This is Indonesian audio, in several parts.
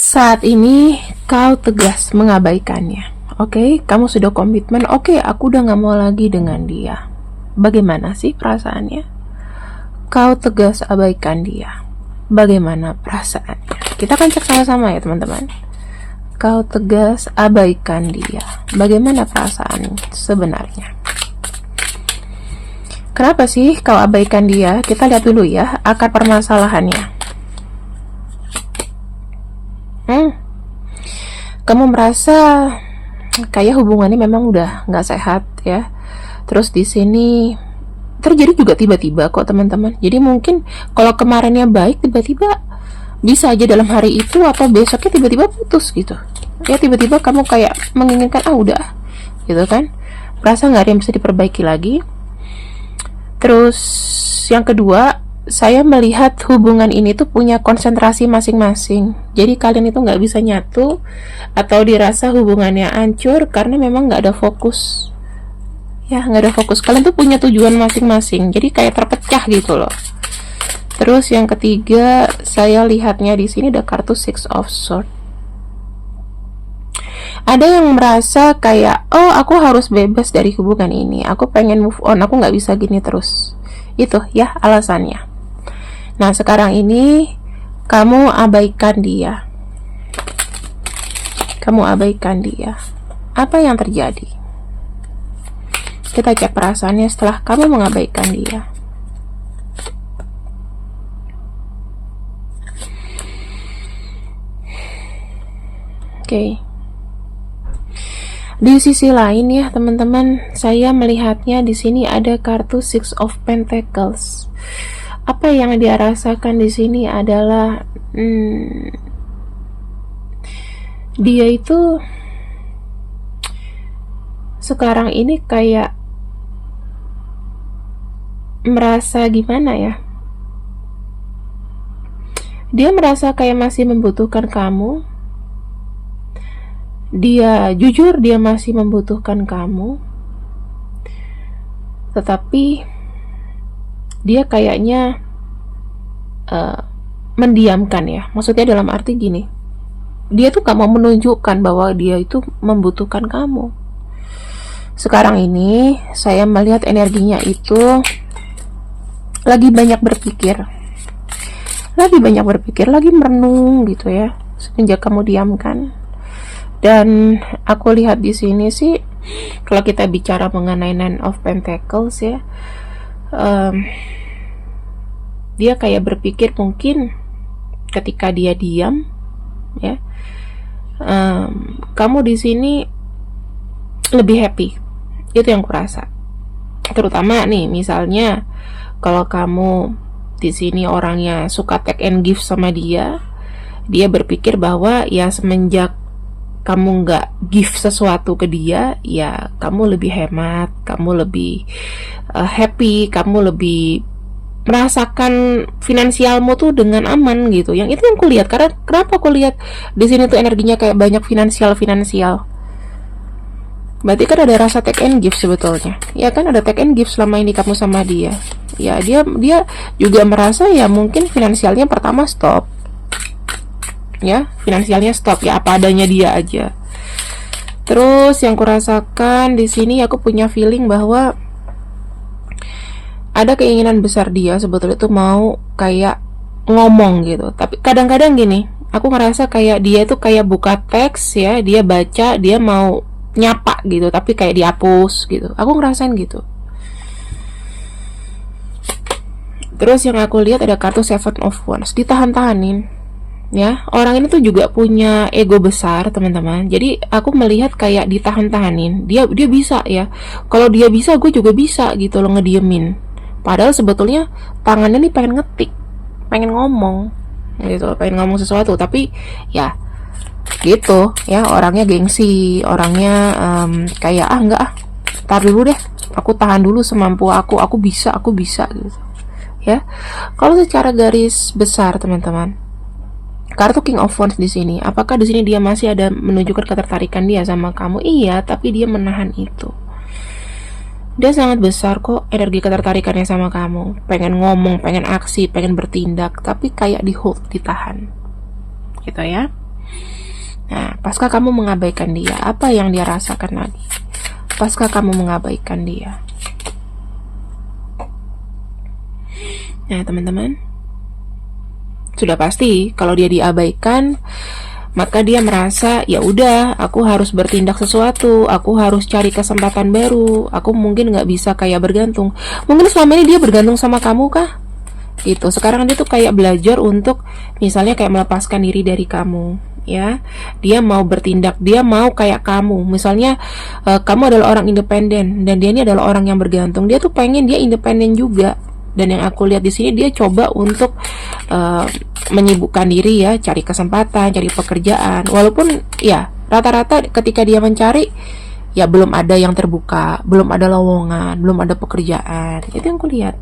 Saat ini kau tegas mengabaikannya. Oke, kamu sudah komitmen. Oke, aku udah gak mau lagi dengan dia. Bagaimana sih perasaannya? Kau tegas abaikan dia. Bagaimana perasaannya? Kita akan cek sama-sama ya teman-teman. Kau tegas abaikan dia. Bagaimana perasaan sebenarnya? Kenapa sih kau abaikan dia? Kita lihat dulu ya akar permasalahannya. Kamu merasa kayak hubungannya memang udah nggak sehat ya. Terus di sini terjadi juga tiba-tiba kok teman-teman. Jadi mungkin kalau kemarinnya baik, tiba-tiba bisa aja dalam hari itu atau besoknya tiba-tiba putus gitu. Ya tiba-tiba kamu kayak menginginkan udah gitu kan. Merasa nggak ada yang bisa diperbaiki lagi. Terus yang kedua, saya melihat hubungan ini tuh punya konsentrasi masing-masing. Jadi kalian itu nggak bisa nyatu atau dirasa hubungannya hancur karena memang nggak ada fokus. Ya nggak ada fokus. Kalian tuh punya tujuan masing-masing. Jadi kayak terpecah gitu loh. Terus yang ketiga, saya lihatnya di sini ada kartu Six of Swords. Ada yang merasa kayak, oh aku harus bebas dari hubungan ini. Aku pengen move on. Aku nggak bisa gini terus. Itu ya alasannya. Nah sekarang ini kamu abaikan dia. Kamu abaikan dia. Apa yang terjadi? Kita cek perasaannya setelah kamu mengabaikan dia. Oke. Di sisi lain ya teman-teman, saya melihatnya di sini ada kartu Six of Pentacles. Apa yang dia rasakan di sini adalah dia itu sekarang ini kayak merasa gimana ya? Dia merasa kayak masih membutuhkan kamu. Dia jujur dia masih membutuhkan kamu. Tetapi dia kayaknya mendiamkan ya. Maksudnya dalam arti gini, dia tuh gak mau menunjukkan bahwa dia itu membutuhkan kamu. Sekarang ini saya melihat energinya itu lagi banyak berpikir, lagi merenung gitu ya, semenjak kamu diamkan. Dan aku lihat di sini sih, kalau kita bicara mengenai Nine of Pentacles ya, dia kayak berpikir mungkin ketika dia diam ya, kamu di sini lebih happy. Itu yang kurasa. Terutama nih misalnya kalau kamu di sini orangnya suka take and give sama dia, dia berpikir bahwa ya semenjak kamu nggak give sesuatu ke dia, ya kamu lebih hemat, kamu lebih happy, kamu lebih merasakan finansialmu tuh dengan aman gitu. Yang itu yang aku lihat. Karena kenapa aku lihat di sini tuh energinya kayak banyak finansial. Berarti kan ada rasa take and give sebetulnya. Ya kan ada take and give selama ini kamu sama dia. Ya dia juga merasa ya mungkin finansialnya pertama stop. Ya, finansialnya stop ya, apa adanya dia aja. Terus yang kurasakan di sini aku punya feeling bahwa ada keinginan besar dia sebetulnya tuh mau kayak ngomong gitu. Tapi kadang-kadang gini, aku ngerasa kayak dia tuh kayak buka teks ya, dia baca, dia mau nyapa gitu, tapi kayak dihapus gitu. Aku ngerasain gitu. Terus yang aku lihat ada kartu Seven of Wands, ditahan-tahanin. Ya, orang ini tuh juga punya ego besar, teman-teman. Jadi aku melihat kayak ditahan-tahanin. Dia bisa ya. Kalau dia bisa, gue juga bisa gitu loh, ngediemin. Padahal sebetulnya tangannya nih pengen ngetik, pengen ngomong gitu, pengen ngomong sesuatu, tapi ya gitu ya, orangnya gengsi, orangnya kayak enggak tar dulu deh, aku tahan dulu semampu aku bisa gitu ya. Kalau secara garis besar teman-teman, kartu King of Wands di sini, apakah di sini dia masih ada menunjukkan ketertarikan dia sama kamu? Iya, tapi dia menahan itu. Dia sangat besar kok energi ketertarikannya sama kamu. Pengen ngomong, pengen aksi, pengen bertindak, tapi kayak di hold, ditahan. Gitu ya. Nah, pasca kamu mengabaikan dia, apa yang dia rasakan lagi? Pasca kamu mengabaikan dia. Nah, teman-teman, sudah pasti kalau dia diabaikan, maka dia merasa ya udah, aku harus bertindak sesuatu, aku harus cari kesempatan baru, aku mungkin nggak bisa kayak bergantung. Mungkin selama ini dia bergantung sama kamu kah? Gitu. Sekarang dia tuh kayak belajar untuk misalnya kayak melepaskan diri dari kamu, ya. Dia mau bertindak, dia mau kayak kamu. Misalnya kamu adalah orang independen dan dia ini adalah orang yang bergantung. Dia tuh pengen dia independen juga. Dan yang aku lihat di sini dia coba untuk menyibukkan diri ya, cari kesempatan, cari pekerjaan. Walaupun ya rata-rata ketika dia mencari ya belum ada yang terbuka, belum ada lowongan, belum ada pekerjaan. Itu yang aku lihat.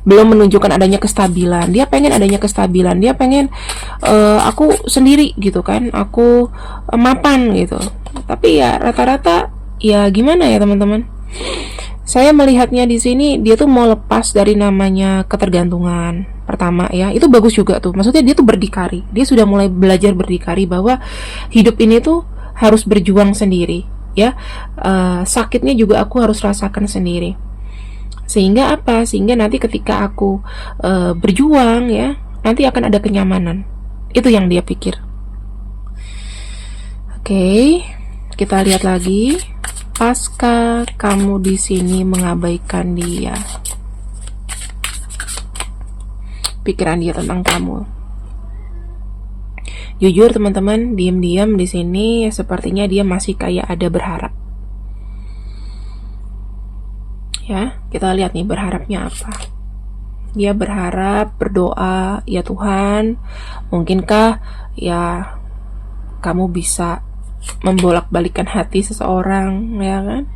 Belum menunjukkan adanya kestabilan. Dia pengen adanya kestabilan. Dia pengen aku sendiri gitu kan, aku mapan gitu. Tapi ya rata-rata ya gimana ya teman-teman? Saya melihatnya di sini dia tuh mau lepas dari namanya ketergantungan. Pertama ya, itu bagus juga tuh. Maksudnya dia tuh berdikari. Dia sudah mulai belajar berdikari bahwa hidup ini tuh harus berjuang sendiri, ya. Sakitnya juga aku harus rasakan sendiri. Sehingga apa? Sehingga nanti ketika aku berjuang ya, nanti akan ada kenyamanan. Itu yang dia pikir. Oke, kita lihat lagi. Pasca kamu di sini mengabaikan dia, pikiran dia tentang kamu. Jujur teman-teman, diam-diam di sini sepertinya dia masih kayak ada berharap. Ya, kita lihat nih berharapnya apa. Dia berharap, berdoa, ya Tuhan, mungkinkah ya kamu bisa membolak-balikan hati seseorang, ya kan?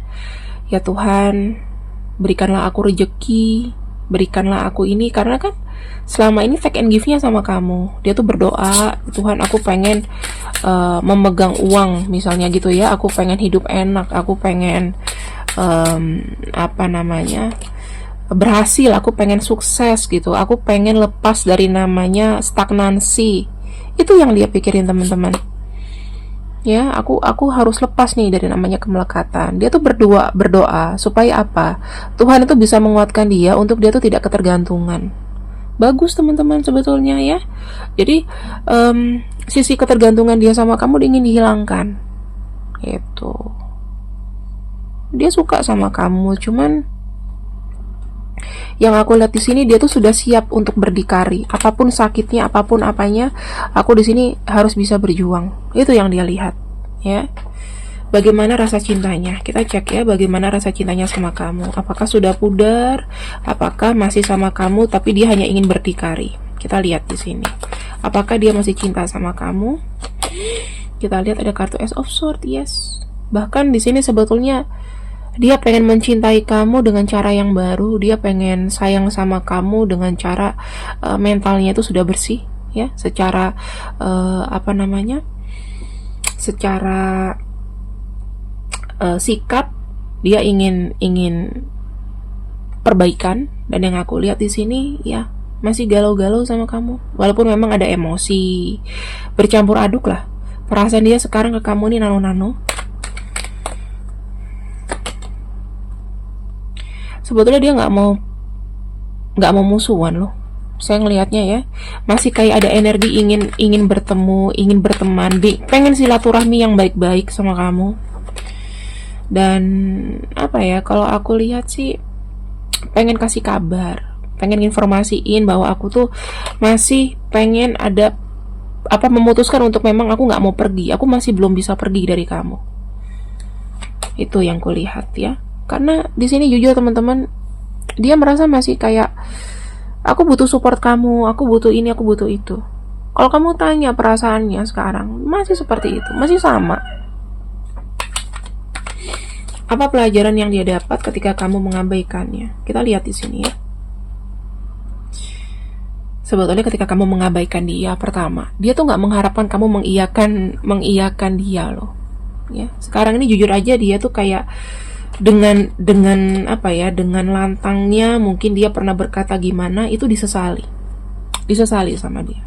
Ya Tuhan, berikanlah aku rejeki, berikanlah aku ini, karena kan selama ini take and give-nya sama kamu. Dia tuh berdoa, Tuhan aku pengen memegang uang misalnya gitu ya, aku pengen hidup enak, aku pengen berhasil, aku pengen sukses gitu, aku pengen lepas dari namanya stagnansi. Itu yang dia pikirin teman-teman. Ya, aku harus lepas nih dari namanya kemelekatan. Dia tuh berdoa supaya apa? Tuhan itu bisa menguatkan dia untuk dia tuh tidak ketergantungan. Bagus teman-teman sebetulnya ya. Jadi sisi ketergantungan dia sama kamu ingin dihilangkan. Gitu. Dia suka sama kamu, cuman yang aku lihat di sini dia tuh sudah siap untuk berdikari. Apapun sakitnya, apapun apanya, aku di sini harus bisa berjuang. Itu yang dia lihat, ya. Bagaimana rasa cintanya? Kita cek ya, bagaimana rasa cintanya sama kamu. Apakah sudah pudar? Apakah masih sama kamu tapi dia hanya ingin berdikari? Kita lihat di sini. Apakah dia masih cinta sama kamu? Kita lihat ada kartu Ace of Swords, yes. Bahkan di sini sebetulnya dia pengen mencintai kamu dengan cara yang baru. Dia pengen sayang sama kamu dengan cara mentalnya itu sudah bersih, ya. Secara secara sikap dia ingin perbaikan. Dan yang aku lihat di sini ya masih galau-galau sama kamu. Walaupun memang ada emosi bercampur aduk lah. Perasaan dia sekarang ke kamu nih nano-nano. Sebetulnya dia nggak mau musuhan loh. Saya ngelihatnya ya masih kayak ada energi ingin bertemu, ingin berteman, pengen silaturahmi yang baik-baik sama kamu. Dan apa ya, kalau aku lihat sih pengen kasih kabar, pengen informasiin bahwa aku tuh masih pengen ada memutuskan untuk memang aku nggak mau pergi, aku masih belum bisa pergi dari kamu. Itu yang kulihat ya. Karena di sini jujur teman-teman, dia merasa masih kayak aku butuh support kamu, aku butuh ini, aku butuh itu. Kalau kamu tanya perasaannya sekarang, masih seperti itu, masih sama. Apa pelajaran yang dia dapat ketika kamu mengabaikannya? Kita lihat di sini ya. Sebetulnya ketika kamu mengabaikan dia, pertama, dia tuh nggak mengharapkan kamu mengiyakan dia loh. Ya, sekarang ini jujur aja dia tuh kayak dengan lantangnya mungkin dia pernah berkata gimana, itu disesali sama dia.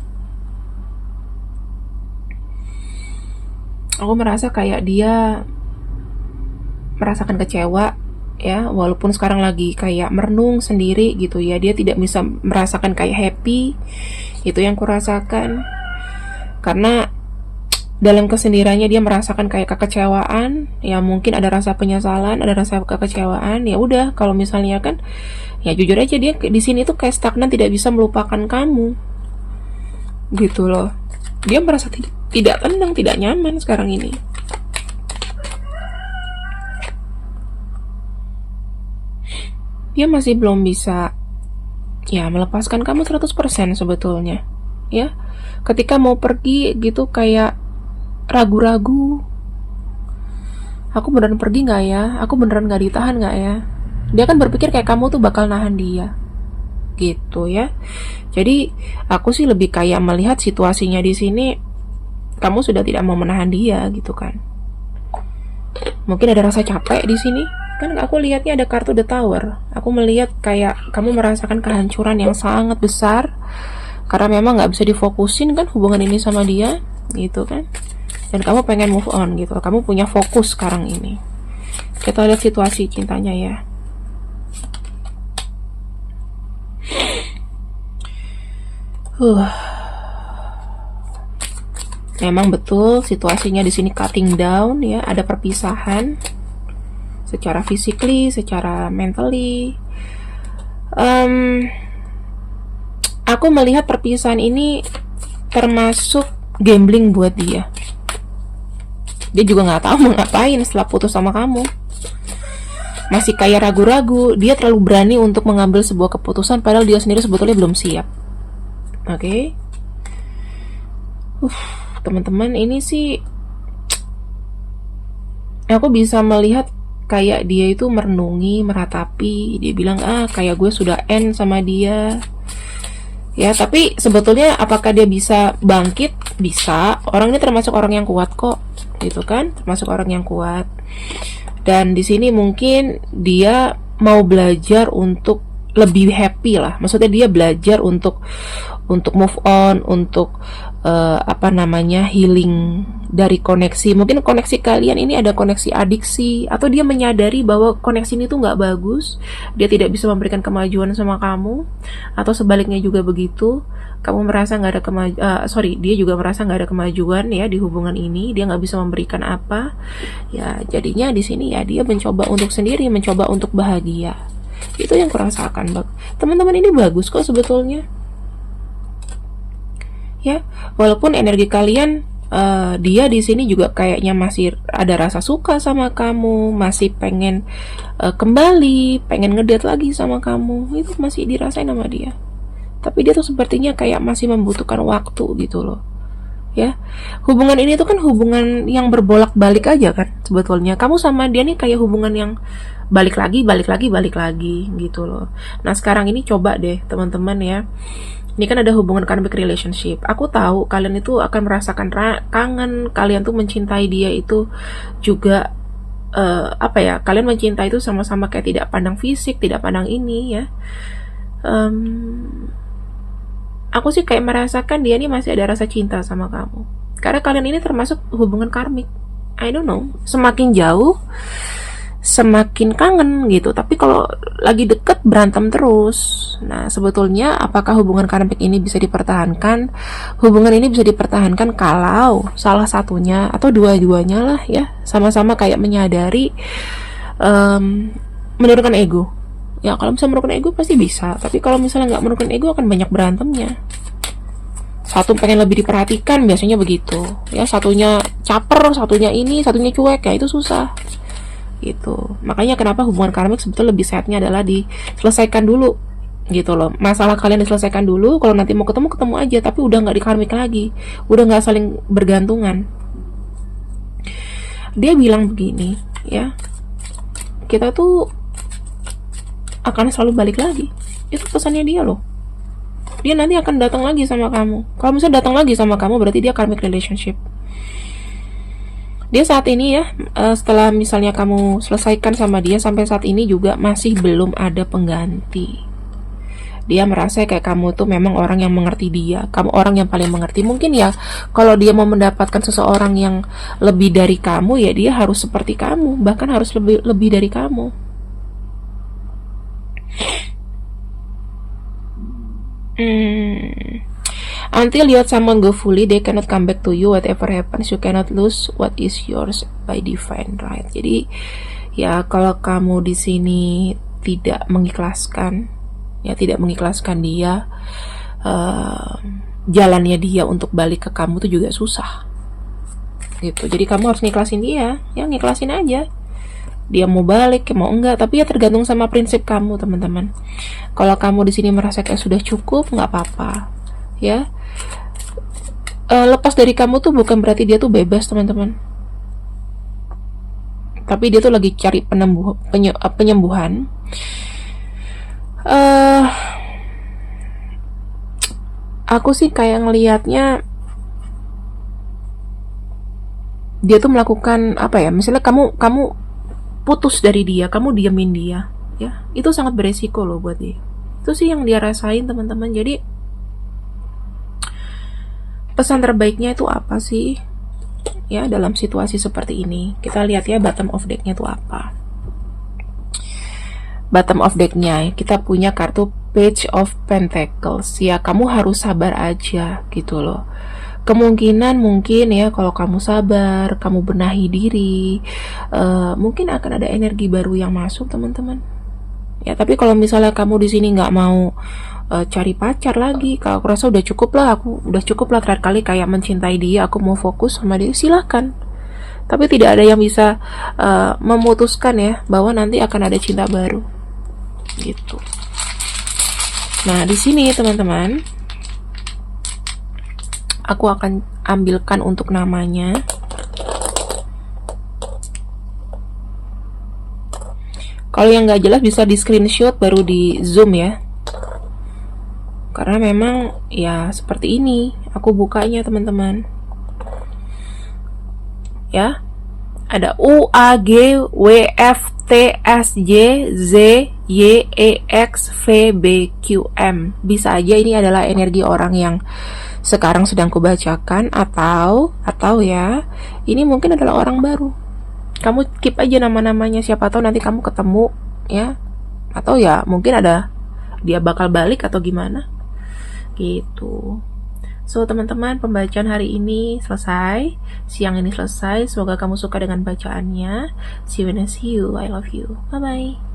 Aku merasa kayak dia merasakan kecewa ya, walaupun sekarang lagi kayak merenung sendiri gitu ya, dia tidak bisa merasakan kayak happy. Itu yang kurasakan, karena dalam kesendiriannya dia merasakan kayak kekecewaan ya, mungkin ada rasa penyesalan, ada rasa kekecewaan. Ya udah, kalau misalnya kan ya jujur aja, dia di sini tuh kayak stagnan, tidak bisa melupakan kamu gitu loh. Dia merasa tidak tenang, tidak nyaman sekarang ini. Dia masih belum bisa ya melepaskan kamu 100% sebetulnya ya. Ketika mau pergi gitu kayak ragu-ragu, aku beneran pergi nggak ya, aku beneran nggak ditahan nggak ya. Dia kan berpikir kayak kamu tuh bakal nahan dia gitu ya. Jadi aku sih lebih kayak melihat situasinya di sini, kamu sudah tidak mau menahan dia gitu kan. Mungkin ada rasa capek di sini. Kan aku lihatnya ada kartu The Tower. Aku melihat kayak kamu merasakan kehancuran yang sangat besar karena memang nggak bisa difokusin kan hubungan ini sama dia gitu kan. Dan kamu pengen move on gitu. Kamu punya fokus sekarang ini. Kita lihat situasi cintanya ya. Memang betul situasinya di sini cutting down ya, ada perpisahan secara physically, secara mentally. Aku melihat perpisahan ini termasuk gambling buat dia. Dia juga nggak tahu mau ngapain setelah putus sama kamu. Masih kayak ragu-ragu. Dia terlalu berani untuk mengambil sebuah keputusan padahal dia sendiri sebetulnya belum siap. Oke? Teman-teman, ini sih aku bisa melihat kayak dia itu merenungi, meratapi. Dia bilang kayak gue sudah end sama dia ya. Tapi sebetulnya apakah dia bisa bangkit? Bisa. Orang ini termasuk orang yang kuat kok gitu kan, termasuk orang yang kuat. Dan di sini mungkin dia mau belajar untuk lebih happy lah. Maksudnya dia belajar untuk move on, untuk healing dari koneksi. Mungkin koneksi kalian ini ada koneksi adiksi, atau dia menyadari bahwa koneksi ini tuh nggak bagus, dia tidak bisa memberikan kemajuan sama kamu, atau sebaliknya juga begitu. Kamu merasa nggak ada dia juga merasa nggak ada kemajuan ya di hubungan ini, dia nggak bisa memberikan apa ya. Jadinya di sini ya dia mencoba untuk sendiri, mencoba untuk bahagia. Itu yang kurasakan, teman-teman. Ini bagus kok sebetulnya ya, walaupun energi kalian dia di sini juga kayaknya masih ada rasa suka sama kamu, masih pengen kembali, pengen ngedate lagi sama kamu, itu masih dirasain sama dia. Tapi dia tuh sepertinya kayak masih membutuhkan waktu gitu loh ya. Hubungan ini tuh kan hubungan yang berbolak-balik aja kan sebetulnya. Kamu sama dia nih kayak hubungan yang balik lagi gitu loh. Nah sekarang ini coba deh teman-teman ya, ini kan ada hubungan karmic relationship. Aku tahu kalian itu akan merasakan kangen, kalian tuh mencintai dia itu juga kalian mencintai itu sama-sama kayak tidak pandang fisik, tidak pandang ini ya. Aku sih kayak merasakan dia nih masih ada rasa cinta sama kamu. Karena kalian ini termasuk hubungan karmik. I don't know, semakin jauh semakin kangen gitu. Tapi kalau lagi deket berantem terus. Nah sebetulnya apakah hubungan karmik ini bisa dipertahankan? Hubungan ini bisa dipertahankan kalau salah satunya atau dua-duanya lah ya, sama-sama kayak menyadari menurunkan ego. Ya kalau bisa menurunkan ego pasti bisa. Tapi kalau misalnya nggak menurunkan ego akan banyak berantemnya. Satu pengen lebih diperhatikan, biasanya begitu ya. Satunya caper, satunya ini, satunya cuek, ya itu susah gitu. Makanya kenapa hubungan karmik sebetulnya lebih sehatnya adalah diselesaikan dulu gitu loh. Masalah kalian diselesaikan dulu. Kalau nanti mau ketemu aja, tapi udah nggak di karmik lagi, udah nggak saling bergantungan. Dia bilang begini ya, kita tuh akan selalu balik lagi. Itu pesannya dia loh. Dia nanti akan datang lagi sama kamu. Kalau misalnya datang lagi sama kamu berarti dia karmic relationship. Dia saat ini ya, setelah misalnya kamu selesaikan sama dia, sampai saat ini juga masih belum ada pengganti. Dia merasa kayak kamu tuh memang orang yang mengerti dia, kamu orang yang paling mengerti. Mungkin ya kalau dia mau mendapatkan seseorang yang lebih dari kamu, ya dia harus seperti kamu, bahkan harus lebih dari kamu. Until you have someone go fully, they cannot come back to you. Whatever happens, you cannot lose what is yours by divine right. Jadi ya kalau kamu di sini tidak mengikhlaskan, ya tidak mengikhlaskan dia, jalannya dia untuk balik ke kamu tuh juga susah. Gitu. Jadi kamu harus ngiklasin dia, ya ngiklasin aja. Dia mau balik, mau enggak, tapi ya tergantung sama prinsip kamu, teman-teman. Kalau kamu di sini merasa kayak sudah cukup, nggak apa-apa, ya. Lepas dari kamu tuh bukan berarti dia tuh bebas, teman-teman. Tapi dia tuh lagi cari penyembuhan. Aku sih kayak ngelihatnya dia tuh melakukan apa ya? Misalnya kamu putus dari dia, kamu diamin dia, ya itu sangat beresiko loh buat dia. Itu sih yang dia rasain, teman-teman. Jadi pesan terbaiknya itu apa sih, ya dalam situasi seperti ini? Kita lihat ya bottom of decknya itu apa. Bottom of decknya kita punya kartu Page of Pentacles. Ya kamu harus sabar aja gitu loh. Kemungkinan mungkin ya kalau kamu sabar, kamu benahi diri, mungkin akan ada energi baru yang masuk, teman-teman. Ya tapi kalau misalnya kamu di sini nggak mau cari pacar lagi, kalau aku rasa udah cukup lah terakhir kali kayak mencintai dia, aku mau fokus sama dia, silakan. Tapi tidak ada yang bisa memutuskan ya bahwa nanti akan ada cinta baru, gitu. Nah di sini teman-teman, aku akan ambilkan untuk namanya. Kalau yang nggak jelas bisa di screenshot baru di zoom ya. Karena memang ya seperti ini aku bukanya, teman-teman. Ya. Ada U A G W F T S J Z Y E X V B Q M. Bisa aja ini adalah energi orang yang sekarang sedang kubacakan, atau ya ini mungkin adalah orang baru. Kamu keep aja nama-namanya, siapa tahu nanti kamu ketemu ya, atau ya mungkin ada dia bakal balik atau gimana gitu. So teman-teman, pembacaan hari ini selesai, siang ini selesai. Semoga kamu suka dengan bacaannya. See you when I see you. I love you. Bye bye.